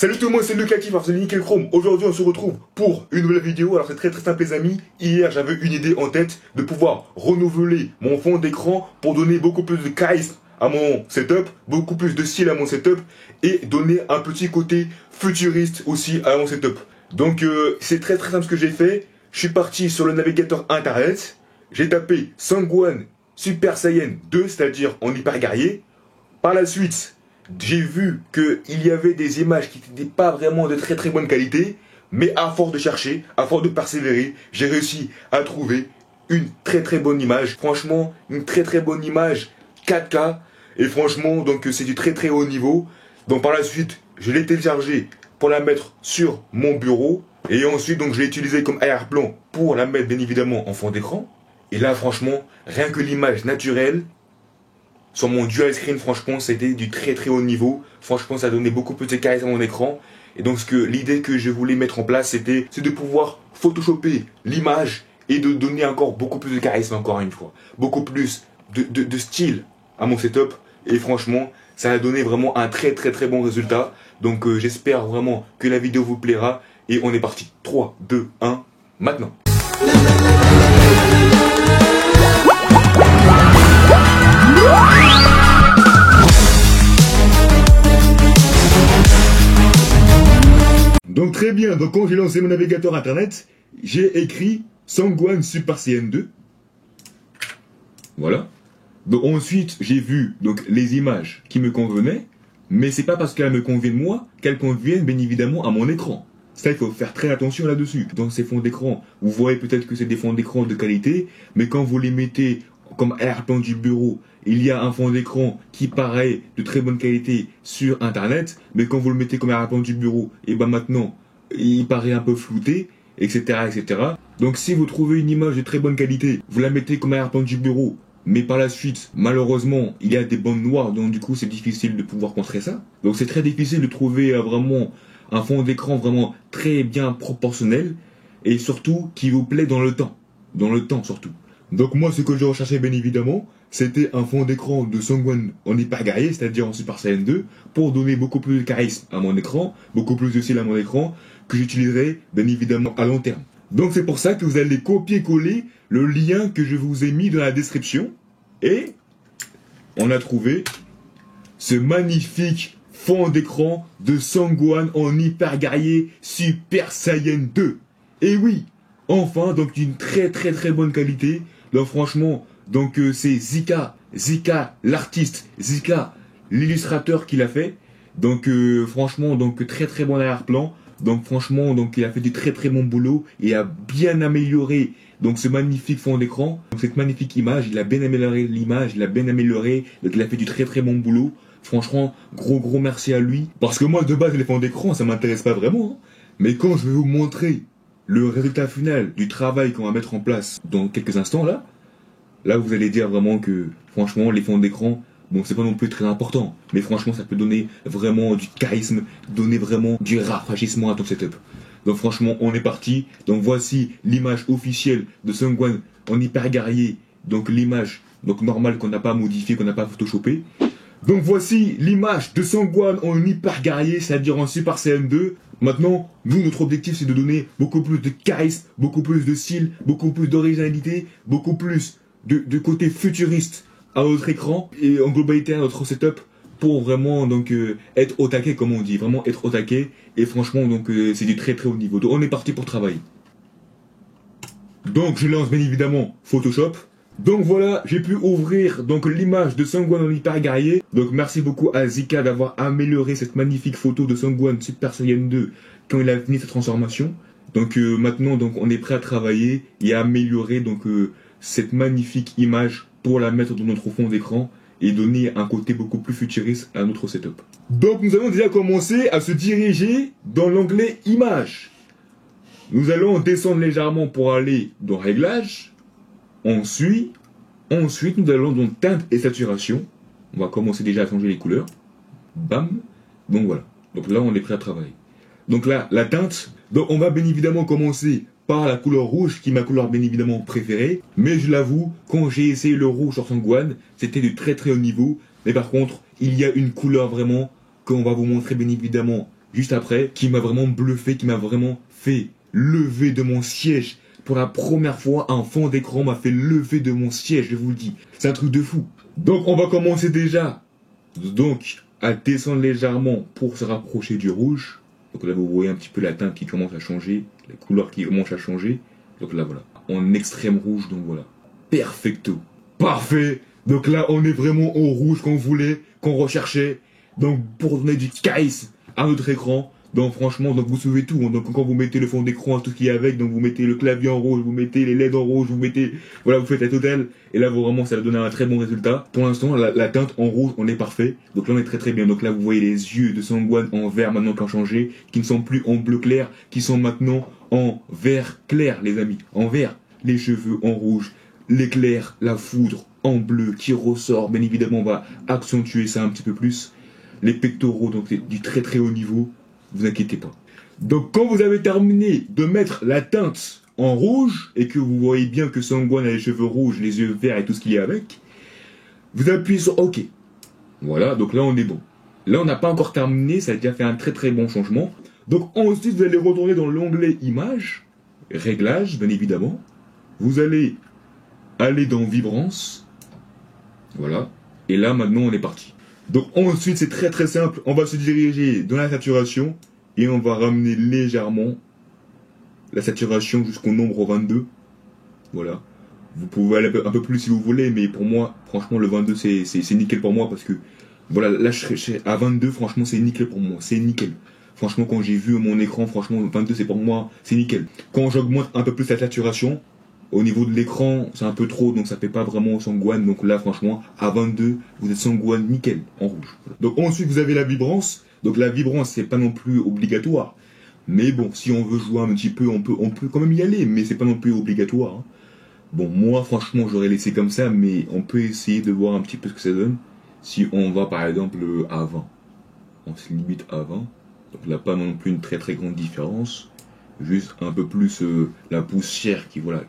Salut tout le monde, c'est Lucas qui c'est Nickel Chrome. Aujourd'hui on se retrouve pour une nouvelle vidéo. Alors c'est très simple les amis. Hier j'avais une idée en tête de pouvoir renouveler mon fond d'écran pour donner beaucoup plus de charisme à mon setup, beaucoup plus de style à mon setup et donner un petit côté futuriste aussi à mon setup. Donc c'est très simple ce que j'ai fait. Je suis parti sur le navigateur internet. J'ai tapé Sangwan Super Saiyan 2, c'est-à-dire en hyper guerrier. Par la suite, j'ai vu qu'il y avait des images qui n'étaient pas vraiment de très bonne qualité, mais à force de chercher, à force de persévérer, j'ai réussi à trouver une très bonne image. Franchement, une très bonne image 4K, et franchement, donc c'est du très haut niveau. Donc par la suite, je l'ai téléchargé pour la mettre sur mon bureau, et ensuite donc je l'ai utilisé comme arrière-plan pour la mettre bien évidemment en fond d'écran. Et là franchement, rien que l'image naturelle, sur mon dual screen, franchement, c'était du très haut niveau. Franchement, ça donnait beaucoup plus de charisme à mon écran. Et donc, l'idée que je voulais mettre en place, c'est de pouvoir photoshopper l'image et de donner encore beaucoup plus de charisme, encore une fois. Beaucoup plus de style à mon setup. Et franchement, ça a donné vraiment un très bon résultat. Donc, j'espère vraiment que la vidéo vous plaira. Et on est parti. 3, 2, 1, maintenant. Donc très bien, donc quand j'ai lancé mon navigateur internet, j'ai écrit Sangwan Super Saiyan 2. Voilà. Donc ensuite, j'ai vu donc les images qui me convenaient, mais c'est pas parce qu'elles me conviennent moi qu'elles conviennent bien évidemment à mon écran. Ça, il faut faire très attention là-dessus. Dans ces fonds d'écran, vous voyez peut-être que c'est des fonds d'écran de qualité, mais quand vous les mettez comme arrière-plan du bureau, il y a un fond d'écran qui paraît de très bonne qualité sur internet, mais quand vous le mettez comme arrière-plan du bureau, et ben maintenant, il paraît un peu flouté, etc. Donc si vous trouvez une image de très bonne qualité, vous la mettez comme arrière-plan du bureau, mais par la suite, malheureusement, il y a des bandes noires, donc du coup c'est difficile de pouvoir contrer ça. Donc c'est très difficile de trouver vraiment un fond d'écran vraiment très bien proportionnel, et surtout qui vous plaît dans le temps surtout. Donc moi, ce que je recherchais bien évidemment, c'était un fond d'écran de Sangwan en hyper guerrier, c'est-à-dire en Super Saiyan 2, pour donner beaucoup plus de charisme à mon écran, beaucoup plus de style à mon écran, que j'utiliserai bien évidemment à long terme. Donc c'est pour ça que vous allez copier-coller le lien que je vous ai mis dans la description, et on a trouvé ce magnifique fond d'écran de Sangwan en hyper guerrier Super Saiyan 2. Et oui, enfin, donc d'une très bonne qualité. Donc franchement, donc c'est Zika l'artiste, Zika l'illustrateur qui l'a fait. Donc franchement, donc très bon arrière-plan. Donc franchement, donc il a fait du très bon boulot et a bien amélioré donc ce magnifique fond d'écran. Donc cette magnifique image, il a bien amélioré l'image, il a bien amélioré. Donc il a fait du très bon boulot. Franchement, gros merci à lui. Parce que moi de base les fonds d'écran, ça m'intéresse pas vraiment. Hein. Mais quand je vais vous montrer le résultat final du travail qu'on va mettre en place dans quelques instants là vous allez dire vraiment que franchement les fonds d'écran, bon c'est pas non plus très important, mais franchement ça peut donner vraiment du charisme, donner vraiment du rafraîchissement à ton setup. Donc franchement on est parti. Donc voici l'image officielle de Sangwan en hyper guerrier, donc l'image donc normale qu'on n'a pas modifiée, qu'on n'a pas photoshopée. Donc voici l'image de Sangwan en hyper guerrier, c'est-à-dire en Super Saiyan 2. Maintenant, nous, notre objectif, c'est de donner beaucoup plus de charisme, beaucoup plus de style, beaucoup plus d'originalité, beaucoup plus de côté futuriste à notre écran et en globalité à notre setup pour vraiment donc être au taquet, comme on dit, vraiment être au taquet. Et franchement, donc c'est du très haut niveau. Donc on est parti pour travailler. Donc je lance bien évidemment Photoshop. Donc voilà, j'ai pu ouvrir donc l'image de Sangwan en hyper guerrier. Donc merci beaucoup à Zika d'avoir amélioré cette magnifique photo de Sangwan Super Saiyan 2 quand il a fini sa transformation. Donc maintenant donc on est prêt à travailler et à améliorer donc cette magnifique image pour la mettre dans notre fond d'écran et donner un côté beaucoup plus futuriste à notre setup. Donc nous allons déjà commencer à se diriger dans l'onglet images. Nous allons descendre légèrement pour aller dans réglages. Ensuite, nous allons dans teinte et saturation. On va commencer déjà à changer les couleurs. Bam. Donc voilà. Donc là, on est prêt à travailler. Donc là, la teinte. Donc on va bien évidemment commencer par la couleur rouge, qui est ma couleur bien évidemment préférée. Mais je l'avoue, quand j'ai essayé le rouge sur Sangwan, c'était de très haut niveau. Mais par contre, il y a une couleur vraiment qu'on va vous montrer bien évidemment juste après, qui m'a vraiment bluffé, qui m'a vraiment fait lever de mon siège. Pour la première fois, un fond d'écran m'a fait lever de mon siège, je vous le dis. C'est un truc de fou. Donc on va commencer déjà. Donc, à descendre légèrement pour se rapprocher du rouge. Donc là, vous voyez un petit peu la teinte qui commence à changer, la couleur qui commence à changer. Donc là, voilà, en extrême rouge, donc voilà. Perfecto. Parfait. Donc là, on est vraiment au rouge qu'on voulait, qu'on recherchait. Donc, pour donner du charisme à notre écran. Donc franchement, donc vous sauvez tout. Donc quand vous mettez le fond d'écran, tout ce qu'il y a avec, donc vous mettez le clavier en rouge, vous mettez les LED en rouge, vous mettez, voilà, vous faites la totale. Et là, vraiment, ça va donner un très bon résultat. Pour l'instant, la teinte en rouge, on est parfait. Donc là, on est très très bien. Donc là, vous voyez les yeux de Sangwan en vert maintenant qui ont changé, qui ne sont plus en bleu clair, qui sont maintenant en vert clair, les amis. En vert, les cheveux en rouge, l'éclair, la foudre en bleu qui ressort. Bien évidemment, on va accentuer ça un petit peu plus. Les pectoraux, donc c'est du très très haut niveau. Vous inquiétez pas. Donc quand vous avez terminé de mettre la teinte en rouge et que vous voyez bien que Sangwan a les cheveux rouges, les yeux verts et tout ce qu'il y a avec, vous appuyez sur OK. Voilà, donc là on est bon. Là on n'a pas encore terminé, ça a déjà fait un très très bon changement. Donc ensuite vous allez retourner dans l'onglet Images, Réglages bien évidemment. Vous allez aller dans Vibrance. Voilà. Et là maintenant on est parti. Donc ensuite c'est très très simple, on va se diriger dans la saturation et on va ramener légèrement la saturation jusqu'au nombre 22. Voilà. Vous pouvez aller un peu plus si vous voulez, mais pour moi, franchement le 22 c'est nickel pour moi parce que voilà, là je serai à 22, franchement c'est nickel pour moi, c'est nickel. Franchement quand j'ai vu mon écran, franchement 22 c'est pour moi, c'est nickel. Quand j'augmente un peu plus la saturation, au niveau de l'écran, c'est un peu trop, donc ça fait pas vraiment Sangwan. Donc là, franchement, à 22, vous êtes Sangwan nickel, en rouge. Donc ensuite, vous avez la vibrance. Donc la vibrance, c'est pas non plus obligatoire. Mais bon, si on veut jouer un petit peu, on peut quand même y aller, mais c'est pas non plus obligatoire. Hein. Bon, moi, franchement, j'aurais laissé comme ça, mais on peut essayer de voir un petit peu ce que ça donne. Si on va, par exemple, à 20. On se limite à 20. Donc là, pas non plus une très très grande différence. Juste un peu plus la poussière qui, voilà,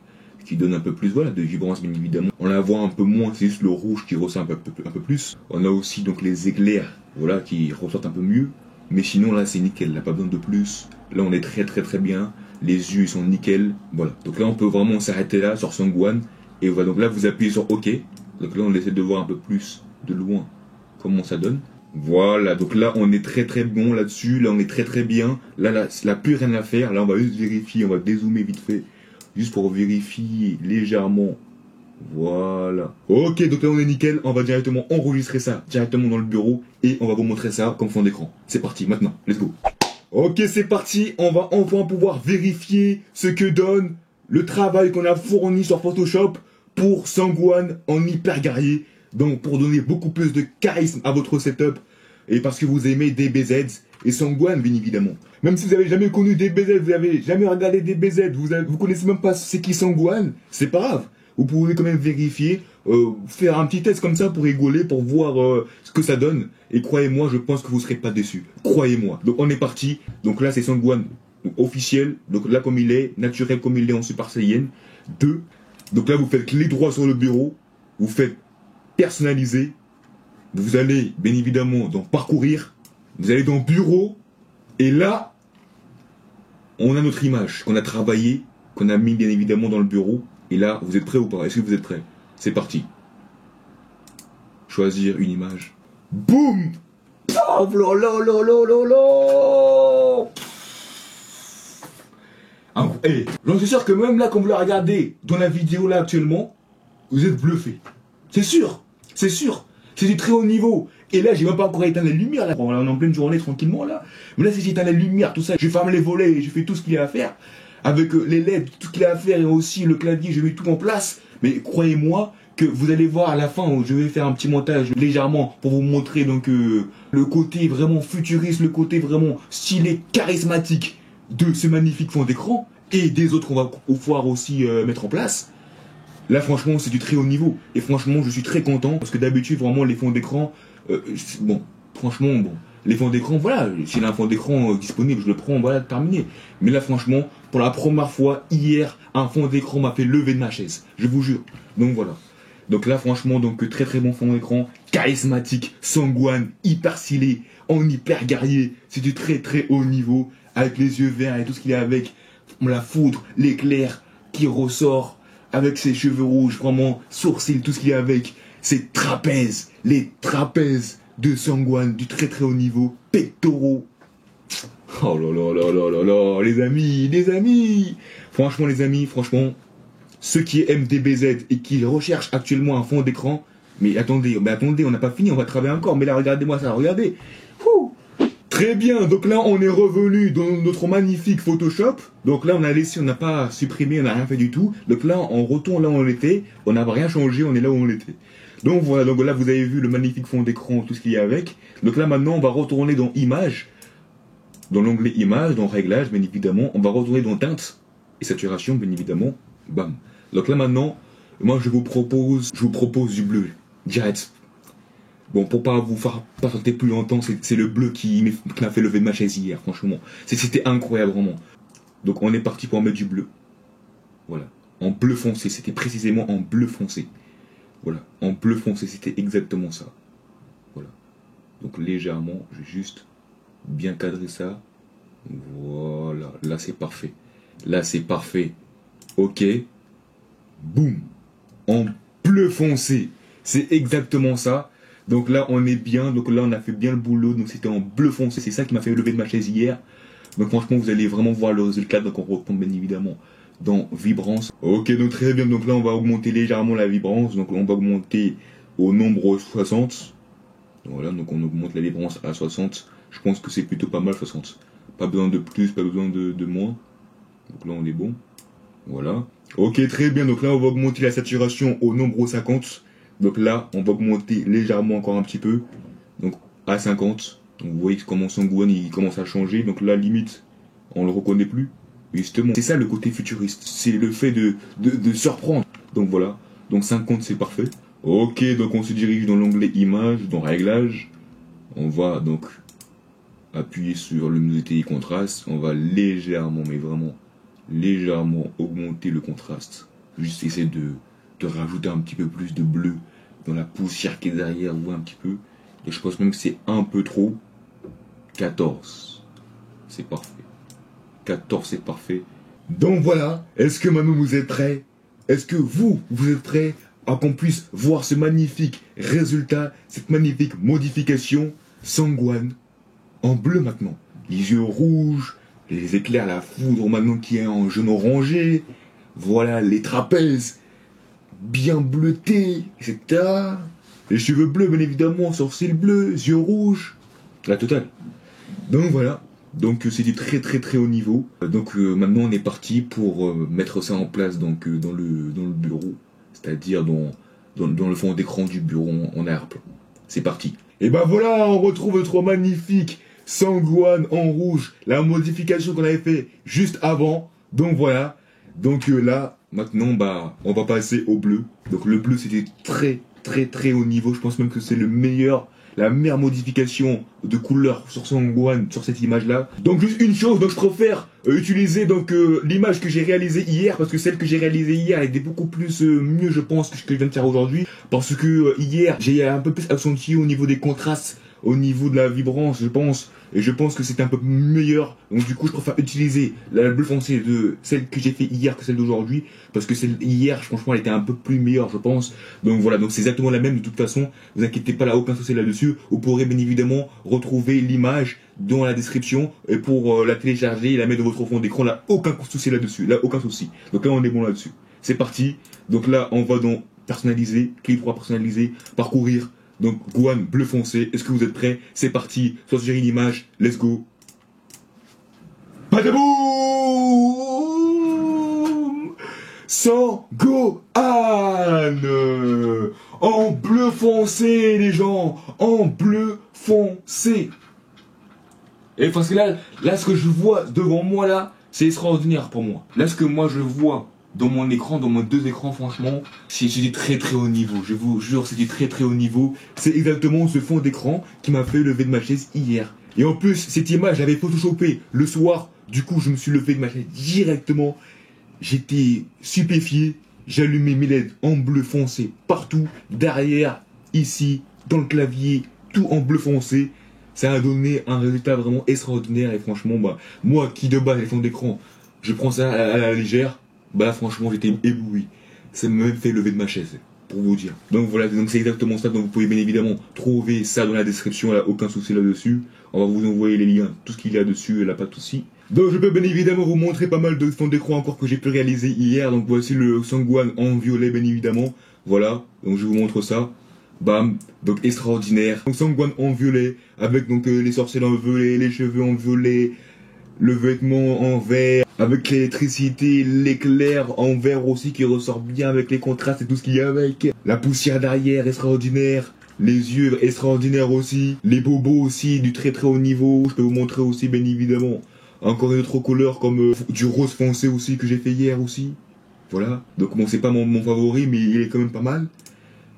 qui donne un peu plus, voilà, de vibrance bien évidemment. On la voit un peu moins, c'est juste le rouge qui ressort un peu plus. On a aussi donc les éclairs, voilà, qui ressortent un peu mieux. Mais sinon là c'est nickel, là pas besoin de plus. Là on est très très très bien. Les yeux ils sont nickel, voilà. Donc là on peut vraiment s'arrêter là sur Sangwan. Et voilà, donc là vous appuyez sur OK. Donc là on essaie de voir un peu plus de loin comment ça donne. Voilà, donc là on est très très bon là-dessus, là on est très très bien. Là plus rien à faire, là on va juste vérifier, on va dézoomer vite fait. Juste pour vérifier légèrement. Voilà. Ok, donc là on est nickel. On va directement enregistrer ça directement dans le bureau. Et on va vous montrer ça comme fond d'écran. C'est parti, maintenant. Let's go. Ok, c'est parti. On va enfin pouvoir vérifier ce que donne le travail qu'on a fourni sur Photoshop pour Sangwan en hyper guerrier. Donc pour donner beaucoup plus de charisme à votre setup. Et parce que vous aimez DBZ et Sangwan, bien évidemment. Même si vous n'avez jamais connu DBZ, vous n'avez jamais regardé DBZ, vous connaissez même pas c'est qui Sangwan, c'est pas grave. Vous pouvez quand même vérifier, faire un petit test comme ça pour rigoler, pour voir ce que ça donne. Et croyez-moi, je pense que vous ne serez pas déçus. Croyez-moi. Donc on est parti. Donc là c'est Sangwan officiel. Donc là comme il est, naturel comme il est en Super Saiyan 2. Donc là vous faites clic droit sur le bureau. Vous faites personnaliser. Vous allez bien évidemment dans parcourir. Vous allez dans bureau. Et là, on a notre image qu'on a travaillé, qu'on a mis bien évidemment dans le bureau. Et là, vous êtes prêts ou pas? Est-ce que vous êtes prêts? C'est parti. Choisir une image. Boum! Oh, hey, j'en suis sûr que même là, quand vous la regardez dans la vidéo là actuellement, vous êtes bluffé. C'est sûr, c'est sûr. C'est du très haut niveau. Et là, j'ai même pas encore éteint la lumière. Là. On est en pleine journée tranquillement là. Mais là, si j'éteins la lumière, tout ça, je ferme les volets, je fais tout ce qu'il y a à faire. Avec les LED, tout ce qu'il y a à faire et aussi le clavier, je mets tout en place. Mais croyez-moi que vous allez voir à la fin où je vais faire un petit montage légèrement pour vous montrer donc le côté vraiment futuriste, le côté vraiment stylé, charismatique de ce magnifique fond d'écran et des autres qu'on va pouvoir aussi mettre en place. Là franchement c'est du très haut niveau et franchement je suis très content parce que d'habitude vraiment les fonds d'écran bon franchement bon les fonds d'écran voilà s'il y a un fond d'écran disponible je le prends voilà terminé mais là franchement pour la première fois hier un fond d'écran m'a fait lever de ma chaise je vous jure donc voilà donc là franchement donc très très bon fond d'écran charismatique, sanguine, hyper stylé, en hyper guerrier. C'est du très très haut niveau, avec les yeux verts et tout ce qu'il y a avec. La foudre, l'éclair qui ressort avec ses cheveux rouges, vraiment sourcils, tout ce qu'il y a avec. Ses trapèzes, les trapèzes de Sangwan du très très haut niveau, pectoraux. Oh là là là là là là, les amis. Franchement les amis, franchement, ceux qui aiment DBZ et qui recherchent actuellement un fond d'écran, mais attendez, on n'a pas fini, on va travailler encore, mais là regardez-moi ça, regardez. Ouh. Très bien, donc là on est revenu dans notre magnifique Photoshop. Donc là on a laissé, on n'a pas supprimé, on n'a rien fait du tout. Donc là on retourne là où on était, on n'a rien changé, on est là où on était. Donc voilà, donc là vous avez vu le magnifique fond d'écran, tout ce qu'il y a avec. Donc là maintenant on va retourner dans Images, dans l'onglet Images, dans Réglages bien évidemment. On va retourner dans Teinte et Saturation bien évidemment. Bam. Donc là maintenant, moi je vous propose du bleu, direct. Bon, pour pas vous faire patienter plus longtemps, c'est le bleu qui m'a fait lever de ma chaise hier, franchement. C'était incroyable, vraiment. Donc on est parti pour mettre du bleu. Voilà. En bleu foncé, c'était précisément en bleu foncé. Voilà. En bleu foncé, c'était exactement ça. Voilà. Donc légèrement, je vais juste bien cadrer ça. Voilà. Là c'est parfait. Là c'est parfait. Ok. Boum. En bleu foncé. C'est exactement ça. Donc là, on est bien. Donc là, on a fait bien le boulot. Donc c'était en bleu foncé. C'est ça qui m'a fait lever de ma chaise hier. Donc franchement, vous allez vraiment voir le résultat. Donc on retombe bien évidemment dans vibrance. Ok, donc très bien. Donc là, on va augmenter légèrement la vibrance. Donc on va augmenter au nombre 60. Voilà, donc on augmente la vibrance à 60. Je pense que c'est plutôt pas mal 60. Pas besoin de plus, pas besoin de moins. Donc là, on est bon. Voilà. Ok, très bien. Donc là, on va augmenter la saturation au nombre 50. Donc là, on va augmenter légèrement encore un petit peu. Donc à 50. Donc vous voyez comment Sangwan il commence à changer. Donc là, limite, on le reconnaît plus. Justement, c'est ça le côté futuriste. C'est le fait de surprendre. Donc voilà. Donc 50, c'est parfait. Ok, donc on se dirige dans l'onglet Images, dans Réglages. On va donc appuyer sur luminosité et contraste. On va légèrement, mais vraiment légèrement augmenter le contraste. Juste essayer de rajouter un petit peu plus de bleu dans la poussière qui est derrière, ou un petit peu. Et je pense même que c'est un peu trop. 14. C'est parfait. 14, c'est parfait. Donc voilà. Est-ce que maintenant vous êtes prêts? Est-ce que vous êtes prêts à qu'on puisse voir ce magnifique résultat, cette magnifique modification Sangwan en bleu maintenant? Les yeux rouges, les éclairs, la foudre maintenant qui est en jaune orangé. Voilà, les trapèzes bien bleutés, etc. Les cheveux bleus, bien évidemment, sourcils bleus, yeux rouges, la totale. Donc voilà, donc c'est du très très très haut niveau. Donc maintenant on est parti pour mettre ça en place donc, dans le bureau, c'est-à-dire dans le fond d'écran du bureau en arrière-plan. C'est parti. Et ben voilà, on retrouve notre magnifique Sangwan en rouge, la modification qu'on avait fait juste avant. Donc voilà, donc là, maintenant, bah, on va passer au bleu. Donc le bleu, c'était très très très haut niveau. Je pense même que c'est la meilleure modification de couleur sur Sangwan, sur cette image-là. Donc juste une chose, donc je préfère utiliser donc l'image que j'ai réalisée hier, parce que celle que j'ai réalisée hier, elle était beaucoup plus mieux, je pense, que ce que je viens de faire aujourd'hui. Parce que hier, j'ai un peu plus accentué au niveau des contrastes, au niveau de la vibrance, je pense. Et je pense que c'est un peu meilleur. Donc du coup, je préfère utiliser la bleu foncé de celle que j'ai fait hier que celle d'aujourd'hui. Parce que celle hier, franchement, elle était un peu plus meilleure, je pense. Donc voilà, donc c'est exactement la même de toute façon. Vous inquiétez pas, là, aucun souci là-dessus. Vous pourrez bien évidemment retrouver l'image dans la description. Et pour la télécharger et la mettre dans votre fond d'écran, là, aucun souci là-dessus. Là, aucun souci. Donc là, on est bon là-dessus. C'est parti. Donc là, on va dans personnaliser, clic droit personnaliser, parcourir. Donc, Gwan, bleu foncé, est-ce que vous êtes prêts? C'est parti, soit suggérer une image, let's go. Pataboum! Sangwan! En bleu foncé, les gens! En bleu foncé! Et parce que là, ce que je vois devant moi, là, c'est extraordinaire pour moi. Là, ce que moi, je vois dans mon écran, dans mes deux écrans, franchement, c'est du très très haut niveau. Je vous jure, c'est du très très haut niveau. C'est exactement ce fond d'écran qui m'a fait lever de ma chaise hier. Et en plus, cette image, j'avais photoshopé le soir. Du coup, je me suis levé de ma chaise directement. J'étais stupéfié. J'allumais mes LED en bleu foncé partout, derrière, ici, dans le clavier, tout en bleu foncé. Ça a donné un résultat vraiment extraordinaire et franchement, bah, moi qui de base les fonds d'écran, je prends ça à la légère, bah franchement j'étais ébloui. Ça m'a même fait lever de ma chaise, pour vous dire. Donc voilà, donc c'est exactement ça, donc vous pouvez bien évidemment trouver ça dans la description, là, aucun souci là-dessus. On va vous envoyer les liens, tout ce qu'il y a dessus, là pas de souci. Donc je peux bien évidemment vous montrer pas mal de fonds d'écran encore que j'ai pu réaliser hier. Donc voici le Sangwan en violet bien évidemment. Voilà, donc je vous montre ça. Bam, donc extraordinaire. Donc Sangwan en violet, avec donc les sorciers en violet, les cheveux en violet, le vêtement en vert, avec l'électricité, l'éclair en vert aussi qui ressort bien avec les contrastes et tout ce qu'il y a avec. La poussière derrière, extraordinaire. Les yeux extraordinaires aussi. Les bobos aussi, du très très haut niveau. Je peux vous montrer aussi bien évidemment. Encore une autre couleur comme du rose foncé aussi que j'ai fait hier aussi. Voilà. Donc bon, c'est pas mon favori, mais il est quand même pas mal.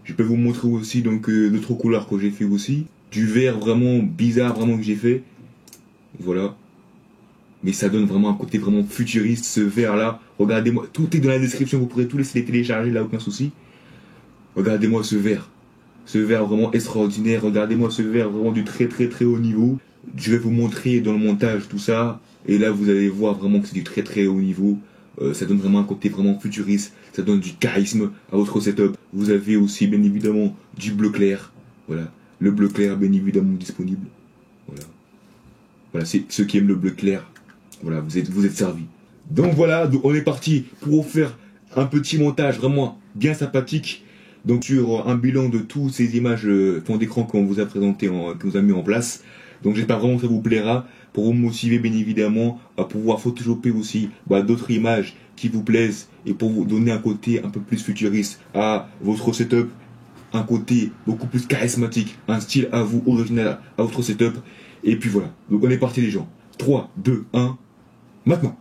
Je peux vous montrer aussi donc d'autres couleurs que j'ai fait aussi. Du vert vraiment bizarre vraiment que j'ai fait. Voilà. Mais ça donne vraiment un côté vraiment futuriste, ce vert là. Regardez-moi, tout est dans la description, vous pourrez tous les télécharger là, aucun souci. Regardez-moi ce vert. Ce vert vraiment extraordinaire. Regardez-moi ce vert vraiment du très très très haut niveau. Je vais vous montrer dans le montage tout ça. Et là vous allez voir vraiment que c'est du très très haut niveau. Ça donne vraiment un côté vraiment futuriste. Ça donne du charisme à votre setup. Vous avez aussi bien évidemment du bleu clair. Voilà. Le bleu clair bien évidemment disponible. Voilà. Voilà, c'est ceux qui aiment le bleu clair. Voilà, vous êtes servis. Donc voilà, donc on est parti pour faire un petit montage vraiment bien sympathique. Donc sur un bilan de toutes ces images fond d'écran qu'on vous a présenté, qu'on vous a mis en place. Donc j'espère vraiment que ça vous plaira pour vous motiver bien évidemment à pouvoir photoshopper aussi d'autres images qui vous plaisent et pour vous donner un côté un peu plus futuriste à votre setup, un côté beaucoup plus charismatique, un style à vous original à votre setup. Et puis voilà, donc on est parti les gens. 3, 2, 1, maintenant.